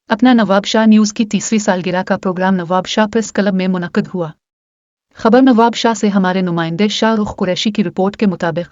अपना नवाब शाह न्यूज़ की 30वीं सालगिरह का प्रोग्राम नवाब शाह प्रेस क्लब में मुनक्किद हुआ। खबर नवाब शाह से हमारे नुमाइंदे शाहरुख कुरैशी की रिपोर्ट के मुताबिक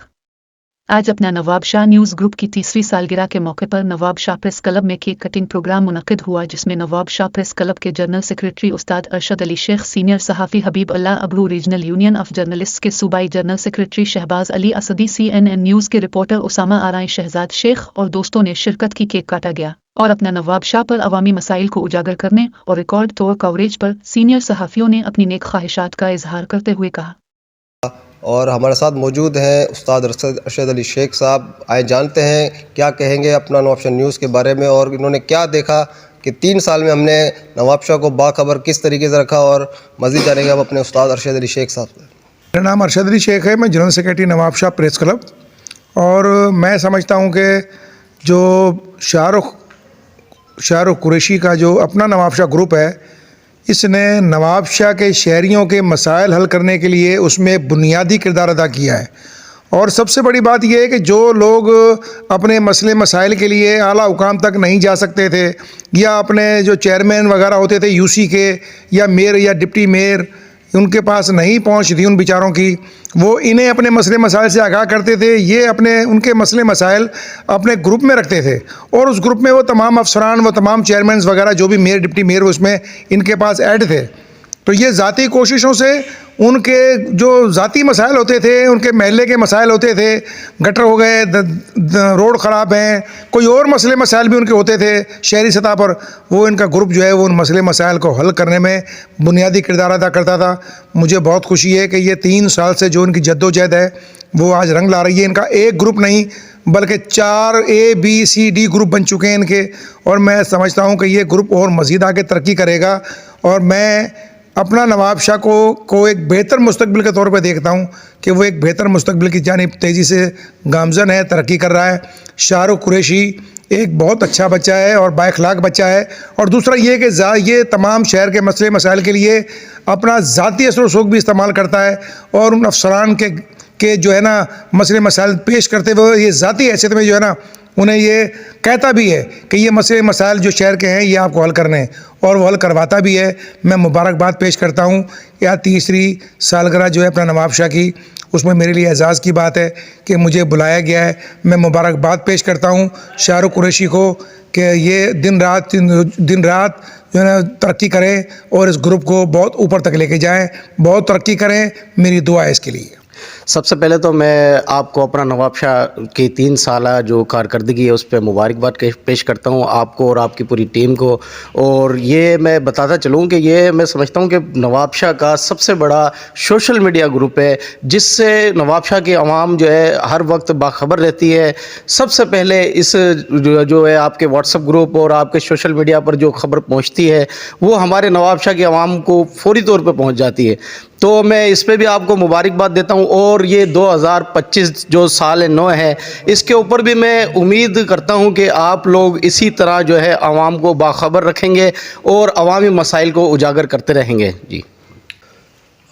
आज अपना नवाब शाह न्यूज़ ग्रुप की 30वीं सालगिरह के मौके पर नवाब शाह प्रेस क्लब में केक कटिंग प्रोग्राम मुनक्किद हुआ, जिसमें नवाब शाह प्रेस क्लब के general secretary Ustad Arshad Ali Shaikh, senior सहाफ़ी Habib Allah Abro, regional union of journalists के सूबाई general secretary Shahbaz Ali Asadi, CNN news के रिपोर्टर उसामा आराई, शहजाद शेख और दोस्तों ने शिरकत की। केक काटा गया और अपना नवाब शाह पर अवामी मसाइल को उजागर करने और रिकॉर्ड तौर कवरेज पर सीनियर सहाफ़ियों ने अपनी नेक ख्वाहिशात का इजहार करते हुए कहा। और हमारे साथ मौजूद हैं उस्ताद अरशद अली शेख साहब। आए जानते हैं क्या कहेंगे अपना नवाब शाह न्यूज़ के बारे में और इन्होंने क्या देखा कि 3 साल में हमने नवाब शाह को बाखबर किस तरीके से रखा, और मज़ीद जानेंगे अब अपने उस्ताद अरशद अली शेख साहब से। मेरा नाम अरशद अली शेख है, मैं जनरल सेक्रेटरी नवाब शाह प्रेस क्लब। और मैं समझता हूँ कि जो शाहरुख कुरैशी का जो अपना नवाब शाह ग्रुप है, इसने नवाब शाह के शहरियों के मसाइल हल करने के लिए उसमें बुनियादी किरदार अदा किया है। और सबसे बड़ी बात यह है कि जो लोग अपने मसले मसाइल के लिए आला हुकाम तक नहीं जा सकते थे, या अपने जो चेयरमैन वगैरह होते थे यूसी के, या मेयर या डिप्टी मेयर, उनके पास नहीं पहुंच थी उन बेचारों की, वो इन्हें अपने मसले मसाइल से आगाह करते थे। ये उनके मसले मसाइल अपने ग्रुप में रखते थे और उस ग्रुप में वो तमाम अफसरान, वो तमाम चेयरमैन वगैरह जो भी मेयर डिप्टी मेयर उसमें इनके पास ऐड थे। तो ये ज़ाती कोशिशों से उनके जो ज़ाती मसाइल होते थे, उनके महल्ले के मसाइल होते थे, गटर हो गए, रोड ख़राब हैं, कोई और मसले मसाइल भी उनके होते थे शहरी सतह पर, वो इनका ग्रुप जो है वो उन मसले मसाइल को हल करने में बुनियादी किरदार अदा करता था। मुझे बहुत खुशी है कि ये 3 साल से जो इनकी जद्दोजहद है वो आज रंग ला रही है। इनका एक ग्रुप नहीं बल्कि 4 ABCD ग्रुप बन चुके हैं इनके, और मैं समझता हूँ कि ये ग्रुप और मज़ीद आगे तरक्की करेगा। और मैं अपना नवाब शाह को एक बेहतर मुस्तकबिल के तौर पे देखता हूँ कि वो एक बेहतर मुस्तकबिल की जानिब तेज़ी से गामज़न है, तरक्की कर रहा है। शाहरुख कुरैशी एक बहुत अच्छा बच्चा है और बाइखलाक बच्चा है। और दूसरा ये कि ये तमाम शहर के मसले मसाइल के लिए अपना ज़ाती असर व शौक़ भी इस्तेमाल करता है, और उन अफसरान के जो है ना मसले मसाइल पेश करते हुए ये ज़ाती हैसियत में जो है ना उन्हें ये कहता भी है कि ये मसले मसाइल जो शहर के हैं ये आपको हल करने हैं, और वो हल करवाता भी है। मैं मुबारकबाद पेश करता हूँ। यह 3री सालगिरह जो है अपना नवाब शाह की, उसमें मेरे लिए एजाज़ की बात है कि मुझे बुलाया गया है। मैं मुबारकबाद पेश करता हूँ शाहरुख कुरैशी को कि ये दिन रात जो है ना तरक्की करें और इस ग्रुप को बहुत ऊपर तक लेके जाएं, बहुत तरक्की करें। मेरी दुआ है इसके लिए। सबसे पहले तो मैं आपको अपना नवाब शाह की 3 साला जो कारकर्दगी है उस पर मुबारकबाद पेश करता हूँ, आपको और आपकी पूरी टीम को। और ये मैं बताता चलूँ कि ये मैं समझता हूँ कि नवाब शाह का सबसे बड़ा सोशल मीडिया ग्रुप है, जिससे नवाब शाह की आवाम जो है हर वक्त बाखबर रहती है। सबसे पहले इस जो है आपके व्हाट्सएप ग्रुप और आपके सोशल मीडिया पर जो खबर पहुँचती है वो हमारे नवाब शाह की आवाम को फौरी तौर पर पहुँच जाती है। तो मैं इस पे भी आपको मुबारकबाद देता हूँ। और ये 2025 जो साल नौ है, इसके ऊपर भी मैं उम्मीद करता हूँ कि आप लोग इसी तरह जो है आवाम को बाखबर रखेंगे और अवामी मसाइल को उजागर करते रहेंगे। जी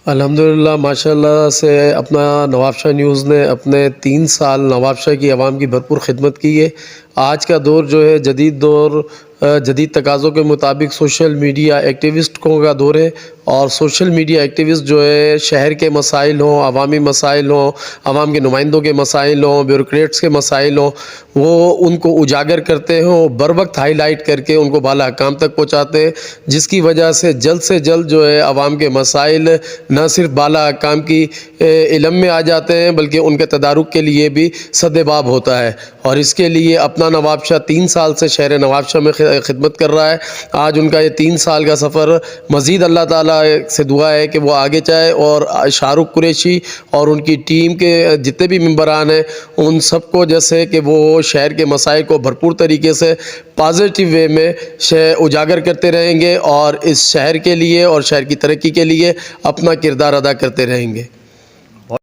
अल्हम्दुलिल्लाह, माशाल्लाह से अपना नवाब शाह न्यूज़ ने अपने 3 साल नवाब शाह की आवाम की भरपूर खिदमत की है। आज का दौर जो है जदीद तकाज़ों के मुताबिक सोशल मीडिया एक्टिविस्टों का दौर है, और सोशल मीडिया एक्टिविस्ट जो है शहर के मसाइल हों, अवामी मसाइल हों, अवाम के नुमाइंदों के मसाइल हों, ब्यूरोक्रेट्स के मसाइल हों, वो उनको उजागर करते हैं, बर वक्त हाईलाइट करके उनको बाला काम तक पहुँचाते हैं, जिसकी वजह से जल्द जो है अवाम के मसाइल न सिर्फ बाला काम की इल्म में आ जाते हैं बल्कि उनके तदारुक के लिए भी सद्देबाब होता है। और इसके लिए अपना नवाब शाह 3 साल से शहर नवाब शाह में खिदमत कर रहा है। आज उनका ये 3 साल का सफ़र मज़ीद अल्लाह ताला से दुआ है कि वो आगे जाए, और शाहरुख कुरैशी और उनकी टीम के जितने भी मेंबरान हैं उन सबको जैसे कि वो शहर के मसाइल को भरपूर तरीके से पॉजिटिव वे में उजागर करते रहेंगे और इस शहर के लिए और शहर की तरक्की के लिए अपना किरदार अदा करते रहेंगे।